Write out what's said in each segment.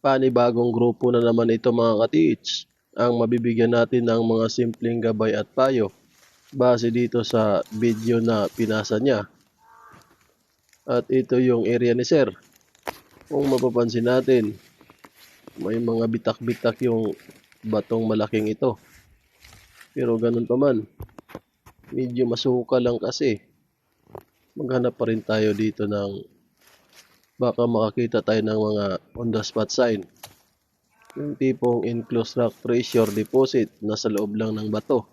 Panibagong grupo na naman ito mga ka-TH, ang mabibigyan natin ng mga simpleng gabay at payo base dito sa video na pinasa niya. At ito yung area ni Sir. Kung mapapansin natin, may mga bitak-bitak yung batong malaking ito. Pero ganun pa man, medyo masuka lang kasi. Maghanap pa rin tayo dito ng baka makakita tayo ng mga on the spot sign. Yung tipong enclosed rock pressure deposit na sa loob lang ng bato.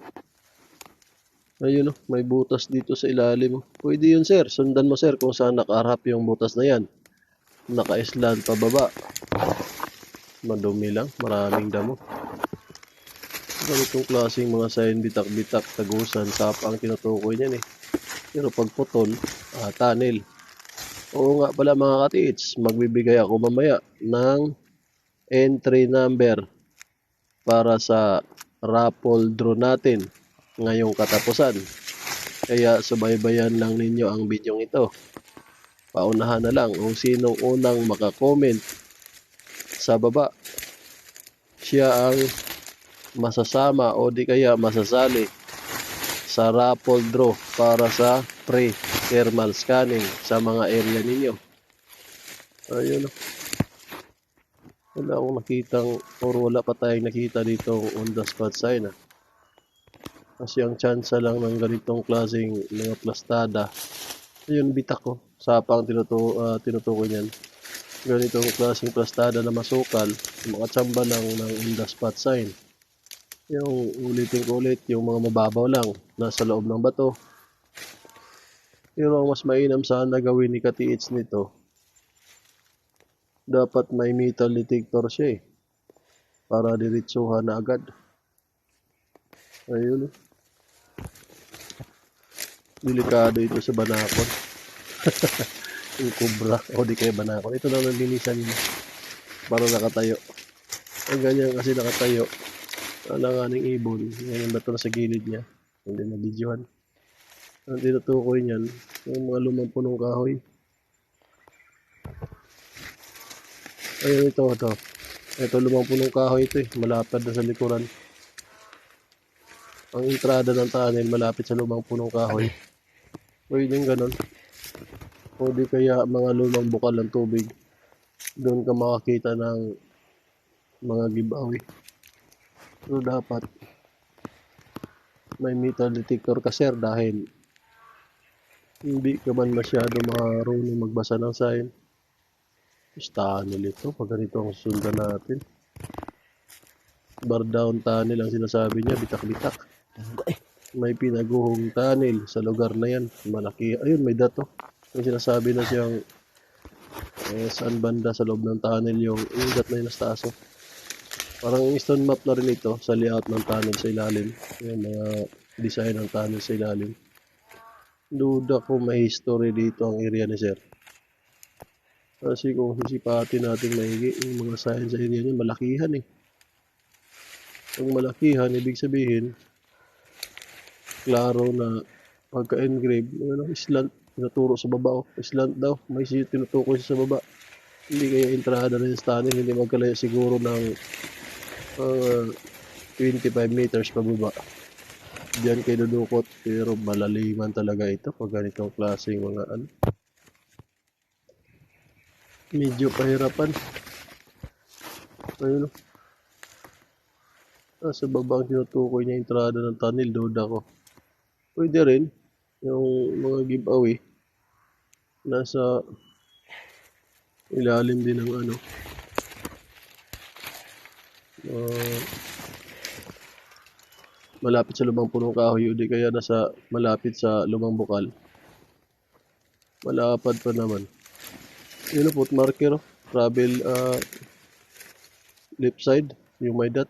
Ayun may butas dito sa ilalim. Pwede yun sir, sundan mo sir kung saan nakaharap yung butas na yan. Naka-island pababa. Madumi lang, maraming damo. Ganitong klaseng mga sign bitak-bitak, tagusan, sapa ang tinutukoy niyan eh. Pero pag putol, tunnel. Oo nga pala mga ka-TH, magbibigay ako mamaya ng entry number para sa raffle draw natin ngayong katapusan. Kaya subaybayan lang ninyo ang bidyong ito. Paunahan na lang kung sinong unang makakomment sa baba. Siya ang masasama o di kaya masasali sa raffle draw para sa free thermal scanning sa mga area ninyo. Ayun wala akong nakitang or wala pa tayong nakita dito on the spot sign kasi ang chance lang ng ganitong klaseng mga plastada ayun bitak ko sapang tinutukoy niyan ganitong klaseng plastada na masukal makatsamba lang ng on the spot sign yung ulitin ko ulit yung mga mababaw lang nasa loob ng bato. Pero ang mas mainam sana gawin ni ka-TH nito dapat may metal detector siya para diretsuhan na agad. Ayun delikado ito sa banakon. Yung kubra o di kaya banakon. Ito na nalinisan niya para nakatayo. Ang ganyan kasi nakatayo alanganing ibon. Ngayon bato na sa gilid niya. Hindi na videohan. Ang tinutukoy niyan yung mga lumang punong kahoy. Ayun ito. Ito lumang punong kahoy ito malapad na sa likuran. Ang entrada ng tunnel malapit sa lumang punong kahoy. Pwedeng ganon. O di kaya mga lumang bukal ng tubig. Doon ka makakita ng mga giveaway. Pero dapat may metal detector ka sir dahil hindi ka man masyado marunong magbasa ng sign. Tunnel ito pag ganito ang sundan natin. Bar down tunnel ang sinasabi niya, bitak-bitak. May pinaguhong tunnel sa lugar na yan. Malaki. Ayun, may dato. May sinasabi na siyang saan banda sa loob ng tunnel yung ingat na yung taas. Parang stone map na rin ito sa layout ng tunnel sa ilalim. Yung mga design ng tunnel sa ilalim. Duda ko may history dito ang area ni sir. Kasi kung sisipatin natin maigi, yung mga sign sa area niya, malakihan Ang malakihan, ibig sabihin, klaro na pagka-engrave, islant, tinuturo sa baba, islant daw, may tinutukoy sa baba. Hindi kaya entrada na yung tunnel, hindi magkalayo siguro ng 25 meters pababa. Diyan kayo dudukot, pero malaliman talaga ito pag ganitong klaseng mga medyo pahirapan. Ayun sa baba ang tinutukoy niya entrada ng tunnel, duda ko. Pwede rin yung mga giveaway nasa ilalim din ng malapit sa lumang punong kahoy o di kaya nasa malapit sa lumang bukal. Malapad pa naman. Yun foot marker, travel left side, yung may dot.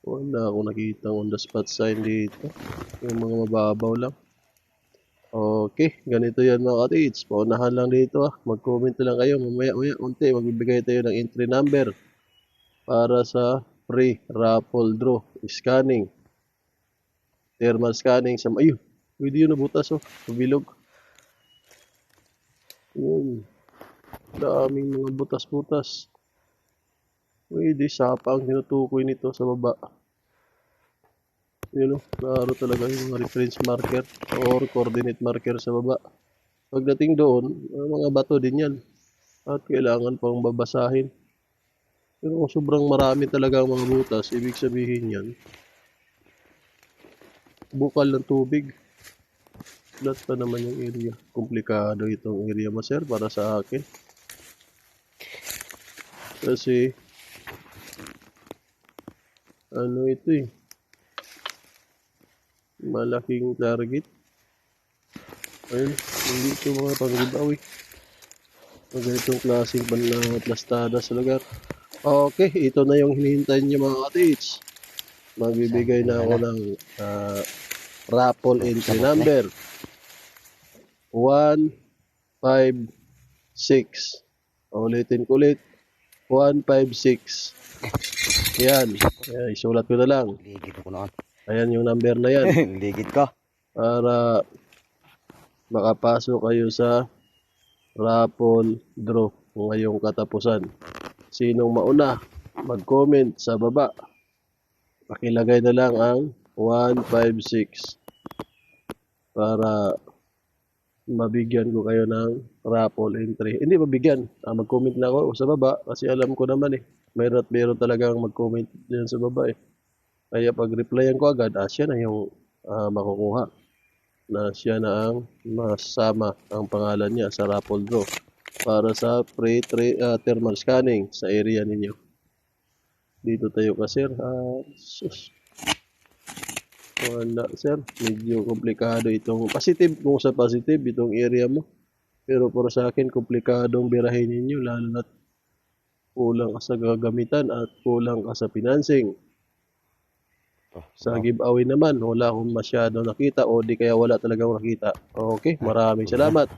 Wala akong nakita on the spot sign dito. Yung mga mababaw lang. Okay, ganito yan mga ka-TH. Paunahan lang dito Mag-comment lang kayo. Mamaya unti, magbibigay tayo ng entry number para sa free raffle draw. Scanning. Thermal scanning. Ayun, pwede yun nabutas Pabilog. Yun. Daming mga butas-butas. Pwede, sapa ang tinutukoy nito sa baba. Yun o, klaro talaga yung mga reference marker or coordinate marker sa baba. Pagdating doon, mga bato din yan. At kailangan pang babasahin. Pero kung sobrang marami talaga ang mga butas, ibig sabihin yan, bukal ng tubig. Flat pa naman yung area. Komplikado itong area mo, sir, para sa akin. Kasi, ano ito eh, malaking target. Ayun, hindi ito mga pang-giveaway. Ang ganitong klaseng plastada sa lugar. Okay, ito na yung hinihintay niyo mga ka-teach. Magbibigay na ako ng raffle entry number 1, 5, 6. Ulitin ko ulit. 1, 5, 6. Yan. Isulat ko na lang. Ligit ko noon. Ayan yung number na yan. Ligit ko. Para makapasok kayo sa raffle draw ngayong katapusan. Sinong mauna, mag-comment sa baba. Pakilagay na lang ang 156 para mabigyan ko kayo ng raffle entry. Hindi mabigyan, mag-comment na ako sa baba kasi alam ko naman eh. Meron talagang mag-comment dyan sa baba eh. Kaya pag-replyan ko agad, siya na yung makukuha. Na siya na ang masama ang pangalan niya sa raffle draw para sa free thermal scanning sa area ninyo. Dito tayo ka sir. Sus. Wala sir, medyo komplikado itong positive, kung sa positive itong area mo. Pero para sa akin, komplikadong birahin ninyo lalo na kulang ka sa gagamitan at kulang ka sa financing. Sa giveaway naman, wala akong masyado nakita o di kaya wala talagang nakita. Okay, maraming salamat.